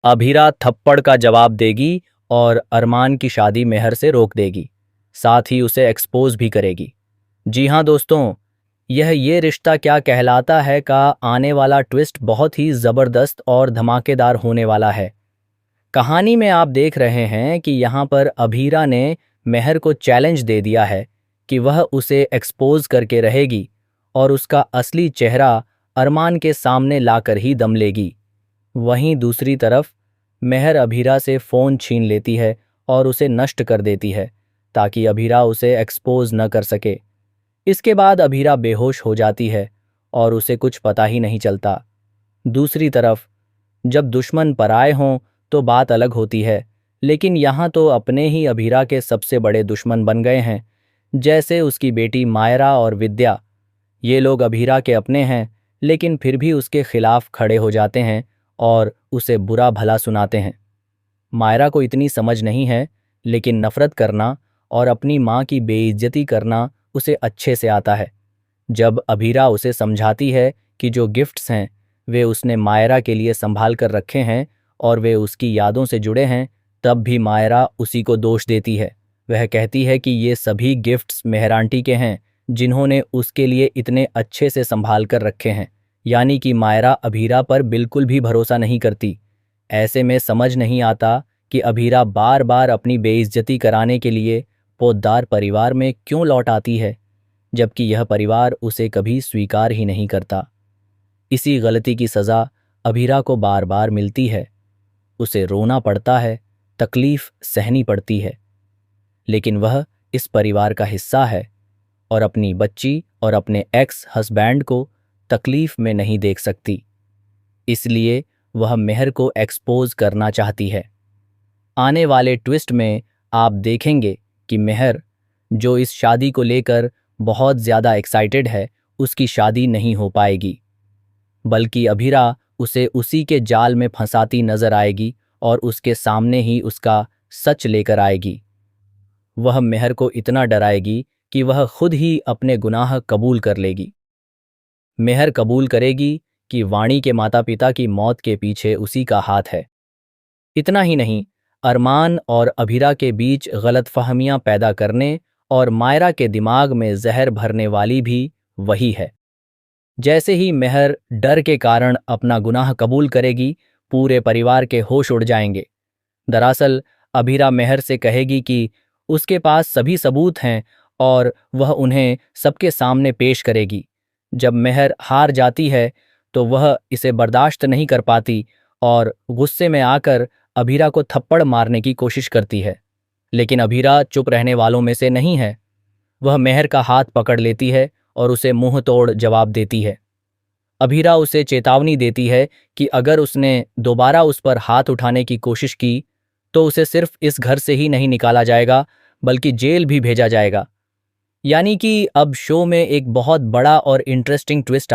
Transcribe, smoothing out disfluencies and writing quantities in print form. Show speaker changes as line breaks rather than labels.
अभीरा थप्पड़ का जवाब देगी और अरमान की शादी मेहर से रोक देगी, साथ ही उसे एक्सपोज भी करेगी। जी हाँ दोस्तों, यह ये रिश्ता क्या कहलाता है का आने वाला ट्विस्ट बहुत ही ज़बरदस्त और धमाकेदार होने वाला है। कहानी में आप देख रहे हैं कि यहाँ पर अभीरा ने मेहर को चैलेंज दे दिया है कि वह उसे एक्सपोज करके रहेगी और उसका असली चेहरा अरमान के सामने लाकर ही दम लेगी। वहीं दूसरी तरफ मेहर अभीरा से फ़ोन छीन लेती है और उसे नष्ट कर देती है ताकि अभीरा उसे एक्सपोज न कर सके। इसके बाद अभीरा बेहोश हो जाती है और उसे कुछ पता ही नहीं चलता। दूसरी तरफ जब दुश्मन पराए हों तो बात अलग होती है, लेकिन यहाँ तो अपने ही अभीरा के सबसे बड़े दुश्मन बन गए हैं, जैसे उसकी बेटी मायरा और विद्या। ये लोग अभीरा के अपने हैं, लेकिन फिर भी उसके खिलाफ खड़े हो जाते हैं और उसे बुरा भला सुनाते हैं। मायरा को इतनी समझ नहीं है, लेकिन नफरत करना और अपनी माँ की बेइज्जती करना उसे अच्छे से आता है। जब अभीरा उसे समझाती है कि जो गिफ्ट्स हैं वे उसने मायरा के लिए संभाल कर रखे हैं और वे उसकी यादों से जुड़े हैं, तब भी मायरा उसी को दोष देती है। वह कहती है कि ये सभी गिफ्ट्स मेहर आंटी के हैं, जिन्होंने उसके लिए इतने अच्छे से संभाल कर रखे हैं। यानी कि मायरा अभीरा पर बिल्कुल भी भरोसा नहीं करती। ऐसे में समझ नहीं आता कि अभीरा बार बार अपनी बेइज्जती कराने के लिए पोद्दार परिवार में क्यों लौट आती है, जबकि यह परिवार उसे कभी स्वीकार ही नहीं करता। इसी गलती की सज़ा अभीरा को बार बार मिलती है। उसे रोना पड़ता है, तकलीफ सहनी पड़ती है, लेकिन वह इस परिवार का हिस्सा है और अपनी बच्ची और अपने एक्स हस्बैंड को तकलीफ में नहीं देख सकती। इसलिए वह मेहर को एक्सपोज करना चाहती है। आने वाले ट्विस्ट में आप देखेंगे कि मेहर, जो इस शादी को लेकर बहुत ज़्यादा एक्साइटेड है, उसकी शादी नहीं हो पाएगी, बल्कि अभीरा उसे उसी के जाल में फंसाती नजर आएगी और उसके सामने ही उसका सच लेकर आएगी। वह मेहर को इतना डराएगी कि वह खुद ही अपने गुनाह कबूल कर लेगी। मेहर कबूल करेगी कि वाणी के माता पिता की मौत के पीछे उसी का हाथ है। इतना ही नहीं, अरमान और अभीरा के बीच गलतफहमियां पैदा करने और मायरा के दिमाग में जहर भरने वाली भी वही है। जैसे ही मेहर डर के कारण अपना गुनाह कबूल करेगी, पूरे परिवार के होश उड़ जाएंगे। दरअसल अभीरा मेहर से कहेगी कि उसके पास सभी सबूत हैं और वह उन्हें सबके सामने पेश करेगी। जब मेहर हार जाती है तो वह इसे बर्दाश्त नहीं कर पाती और गुस्से में आकर अभीरा को थप्पड़ मारने की कोशिश करती है। लेकिन अभीरा चुप रहने वालों में से नहीं है। वह मेहर का हाथ पकड़ लेती है और उसे मुंह तोड़ जवाब देती है। अभीरा उसे चेतावनी देती है कि अगर उसने दोबारा उस पर हाथ उठाने की कोशिश की तो उसे सिर्फ इस घर से ही नहीं निकाला जाएगा, बल्कि जेल भी भेजा जाएगा। यानी कि अब शो में एक बहुत बड़ा और इंटरेस्टिंग ट्विस्ट